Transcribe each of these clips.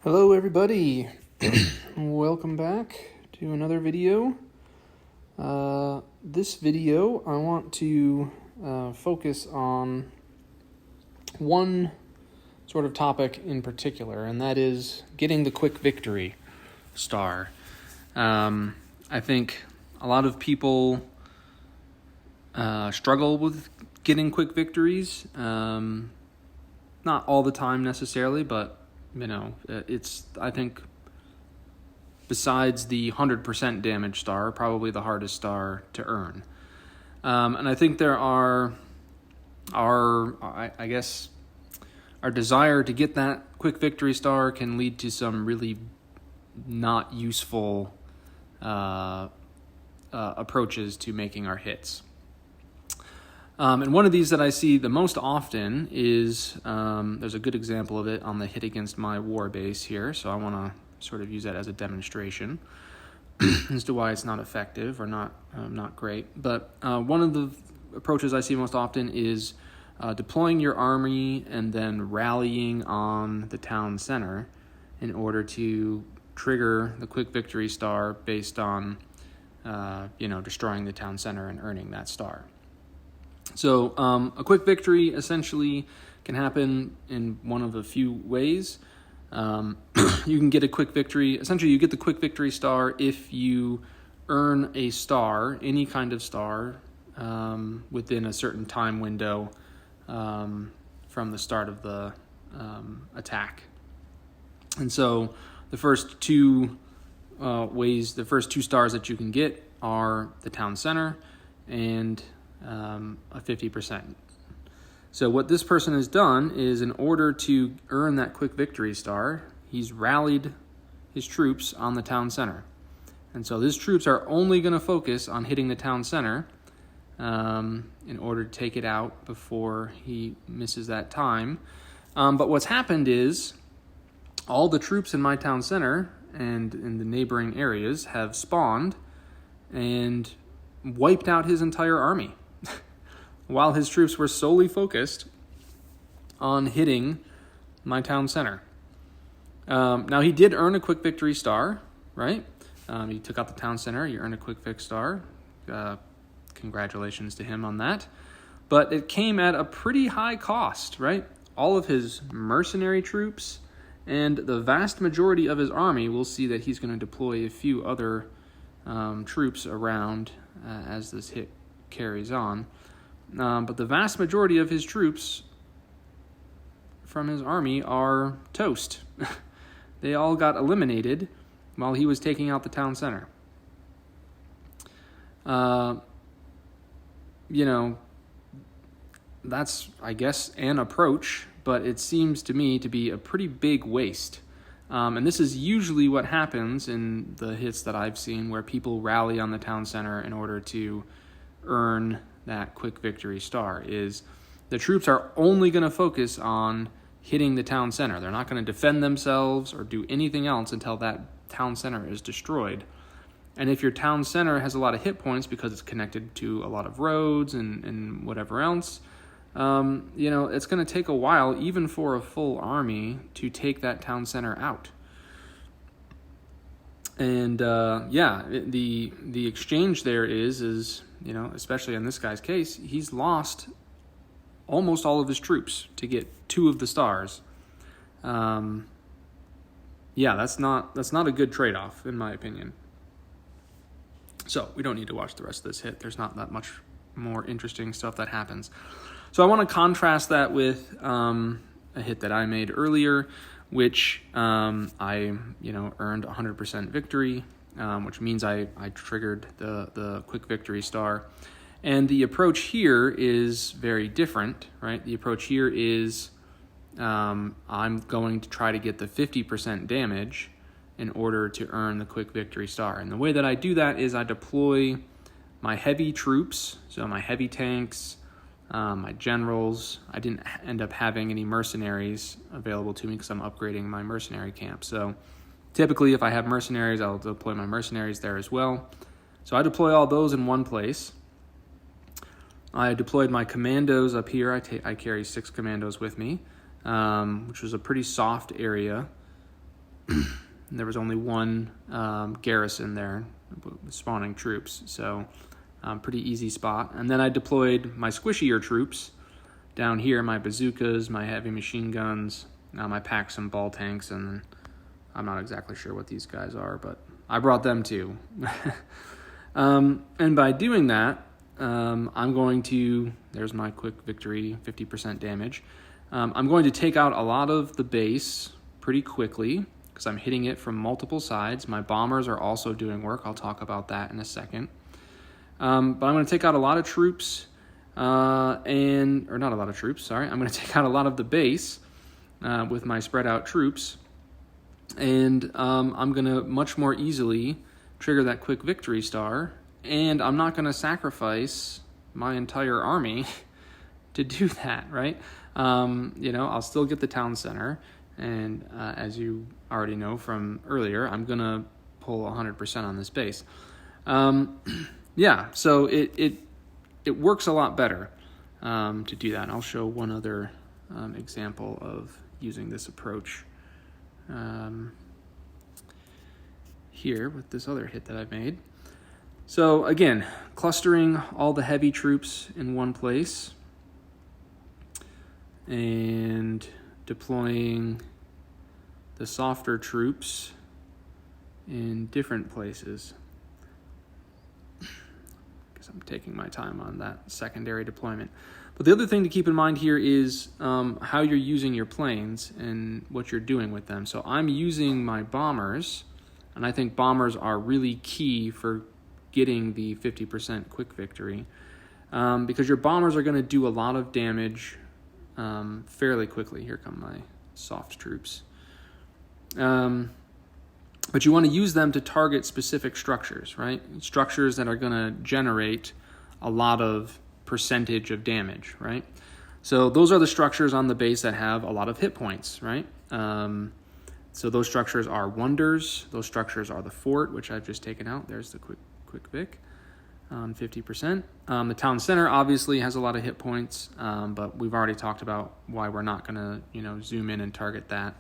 Hello everybody, welcome back to another video. This video I want to focus on one sort of topic in particular, and that is getting the quick victory star. I think a lot of people struggle with getting quick victories, not all the time necessarily, but it's, I think, besides the 100% damage star, probably the hardest star to earn. And I think there are, I guess, our desire to get that quick victory star can lead to some really not useful approaches to making our hits. And one of these that I see the most often is, there's a good example of it on the hit against my war base here, so I want to sort of use that as a demonstration as to why it's not effective or not great. But one of the approaches I see most often is deploying your army and then rallying on the town center in order to trigger the quick victory star based on destroying the town center and earning that star. So a quick victory essentially can happen in one of a few ways. You can get a quick victory. Essentially, you get the quick victory star if you earn a star, any kind of star, within a certain time window from the start of the attack. And so the first two stars that you can get are the town center and a 50%. So what this person has done is, in order to earn that quick victory star, he's rallied his troops on the town center. And so his troops are only going to focus on hitting the town center in order to take it out before he misses that time. But what's happened is all the troops in my town center and in the neighboring areas have spawned and wiped out his entire army while his troops were solely focused on hitting my town center. Now, he did earn a quick victory star, right? He took out the town center. You earned a quick vic star. Congratulations to him on that. But it came at a pretty high cost, right? All of his mercenary troops and the vast majority of his army, we'll see that he's going to deploy a few other troops around as this hit carries on. But the vast majority of his troops from his army are toast. They all got eliminated while he was taking out the town center. That's, I guess, an approach, but it seems to me to be a pretty big waste. And this is usually what happens in the hits that I've seen, where people rally on the town center in order to earn that quick victory star. Is the troops are only going to focus on hitting the town center. They're not going to defend themselves or do anything else until that town center is destroyed. And if your town center has a lot of hit points because it's connected to a lot of roads and whatever else, it's going to take a while, even for a full army, to take that town center out. And the exchange there is especially in this guy's case, he's lost almost all of his troops to get 2 of the stars. That's not a good trade-off, in my opinion. So we don't need to watch the rest of this hit. There's not that much more interesting stuff that happens. So I want to contrast that with a hit that I made earlier, which I earned 100% victory, which means I triggered the quick victory star. And the approach here is very different, right? The approach here is I'm going to try to get the 50% damage in order to earn the quick victory star. And the way that I do that is I deploy my heavy troops, so my heavy tanks, my generals. I didn't end up having any mercenaries available to me because I'm upgrading my mercenary camp. So typically, if I have mercenaries, I'll deploy my mercenaries there as well. So I deploy all those in one place. I deployed my commandos up here. I carry 6 commandos with me, which was a pretty soft area There was only one garrison there spawning troops, so pretty easy spot. And then I deployed my squishier troops down here, my bazookas, my heavy machine guns, my packs and ball tanks, and I'm not exactly sure what these guys are, but I brought them too. And by doing that, I'm going to, there's my quick victory, 50% damage. I'm going to take out a lot of the base pretty quickly because I'm hitting it from multiple sides. My bombers are also doing work. I'll talk about that in a second. But I'm going to take out a lot of troops, or not a lot of troops, sorry. I'm going to take out a lot of the base with my spread out troops. And I'm going to much more easily trigger that quick victory star. And I'm not going to sacrifice my entire army to do that, right? I'll still get the town center. And as you already know from earlier, I'm going to pull 100% on this base. So it works a lot better to do that. And I'll show one other example of using this approach here with this other hit that I've made. So again, clustering all the heavy troops in one place and deploying the softer troops in different places. Because I'm taking my time on that secondary deployment. But the other thing to keep in mind here is how you're using your planes and what you're doing with them. So I'm using my bombers, and I think bombers are really key for getting the 50% quick victory, because your bombers are going to do a lot of damage fairly quickly. Here come my soft troops. But you want to use them to target specific structures, right? Structures that are going to generate a lot of percentage of damage, right? So those are the structures on the base that have a lot of hit points, right? So those structures are wonders. Those structures are the fort, which I've just taken out. There's the quick vic on 50%. The town center obviously has a lot of hit points, but we've already talked about why we're not going to zoom in and target that.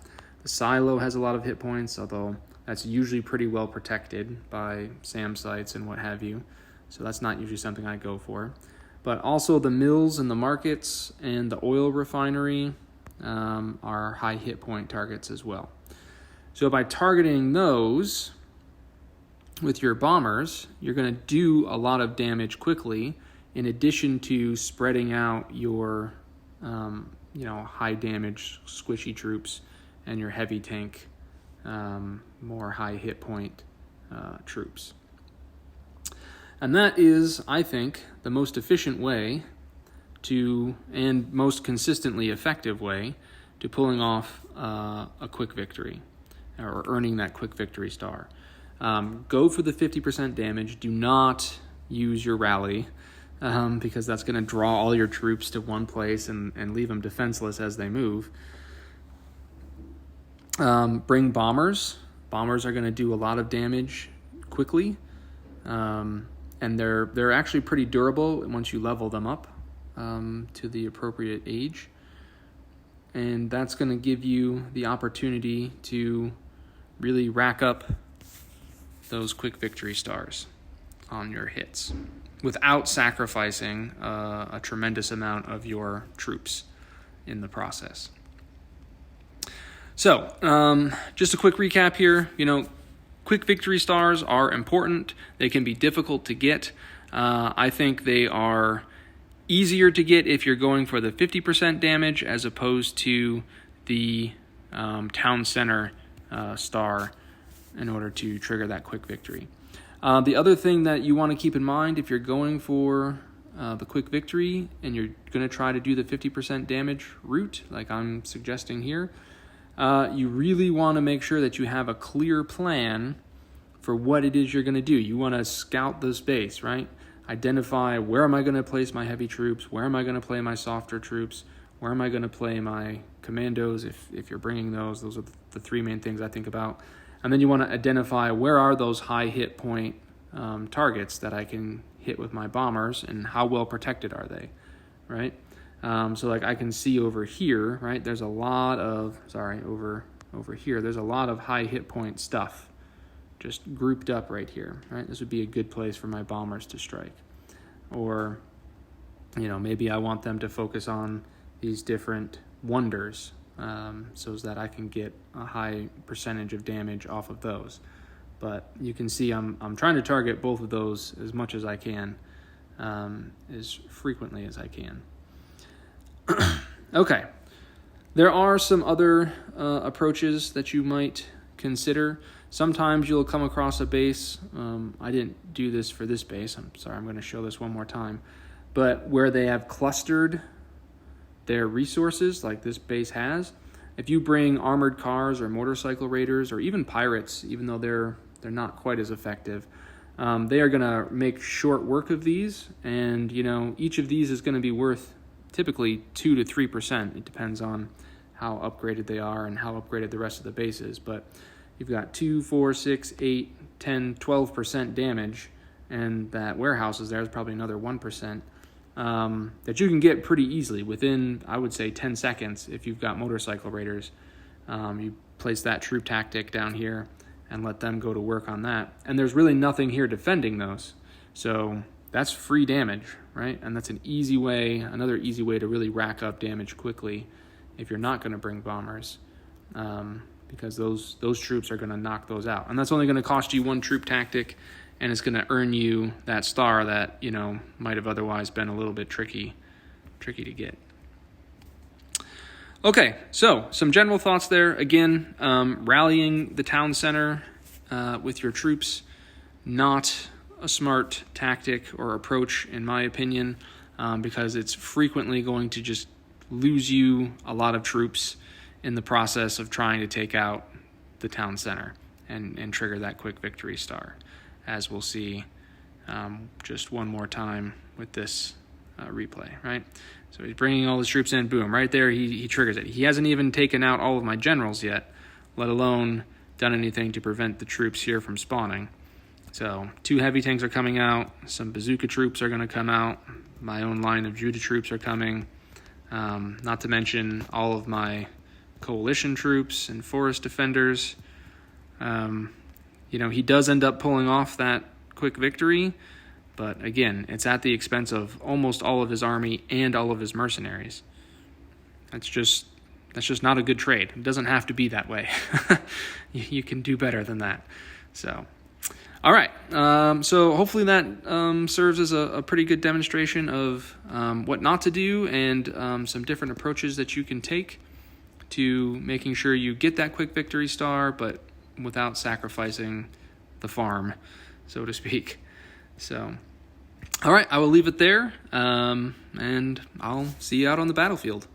The silo has a lot of hit points, although that's usually pretty well protected by SAM sites and what have you. So that's not usually something I go for. But also the mills and the markets and the oil refinery are high hit point targets as well. So by targeting those with your bombers, you're going to do a lot of damage quickly, in addition to spreading out your high damage squishy troops and your heavy tank, more high hit point troops. And that is, I think, the most efficient way and most consistently effective way to pulling off a quick victory or earning that quick victory star. Go for the 50% damage. Do not use your rally because that's going to draw all your troops to one place and leave them defenseless as they move. Bring bombers. Bombers are going to do a lot of damage quickly, and they're actually pretty durable once you level them up to the appropriate age. And that's going to give you the opportunity to really rack up those quick victory stars on your hits without sacrificing a tremendous amount of your troops in the process. So, just a quick recap here. Quick victory stars are important. They can be difficult to get. I think they are easier to get if you're going for the 50% damage as opposed to the town center star in order to trigger that quick victory. The other thing that you want to keep in mind if you're going for the quick victory and you're going to try to do the 50% damage route, like I'm suggesting here, you really want to make sure that you have a clear plan for what it is you're going to do. You want to scout the space, right? Identify where am I going to place my heavy troops, where am I going to play my softer troops, where am I going to play my commandos if you're bringing those. Those are the three main things I think about. And then you want to identify where are those high hit point targets that I can hit with my bombers and how well protected are they, right? So like I can see over here, right, there's a lot of, over over here, there's a lot of high hit point stuff just grouped up right here, right? This would be a good place for my bombers to strike. Or, maybe I want them to focus on these different wonders, so that I can get a high percentage of damage off of those. But you can see I'm trying to target both of those as much as I can, as frequently as I can. Okay, there are some other approaches that you might consider. Sometimes you'll come across a base, I didn't do this for this base, I'm sorry, I'm going to show this one more time, but where they have clustered their resources like this base has. If you bring armored cars or motorcycle raiders or even pirates, even though they're not quite as effective, they are going to make short work of these, and each of these is going to be worth typically 2 to 3%. It depends on how upgraded they are and how upgraded the rest of the base is, but you've got 2, 4, 6, 8, 10, 12% damage, and that warehouse is there is probably another 1%. That you can get pretty easily within, I would say, 10 seconds if you've got motorcycle raiders. You place that troop tactic down here and let them go to work on that. And there's really nothing here defending those. So that's free damage, right? And that's another easy way to really rack up damage quickly if you're not going to bring bombers, because those troops are going to knock those out. And that's only going to cost you 1 troop tactic, and it's going to earn you that star that, might have otherwise been a little bit tricky to get. Okay, so some general thoughts there. Again, rallying the town center with your troops, not a smart tactic or approach, in my opinion, because it's frequently going to just lose you a lot of troops in the process of trying to take out the town center and trigger that quick victory star, as we'll see just one more time with this replay, right? So he's bringing all his troops in, boom, right there he triggers it. He hasn't even taken out all of my generals yet, let alone done anything to prevent the troops here from spawning. So 2 heavy tanks are coming out, some bazooka troops are going to come out, my own line of Judah troops are coming, not to mention all of my coalition troops and forest defenders. He does end up pulling off that quick victory, but again, it's at the expense of almost all of his army and all of his mercenaries. That's just not a good trade. It doesn't have to be that way. You can do better than that. So, all right. So hopefully that serves as a pretty good demonstration of what not to do and some different approaches that you can take to making sure you get that quick victory star, but without sacrificing the farm, so to speak. So, all right, I will leave it there, and I'll see you out on the battlefield.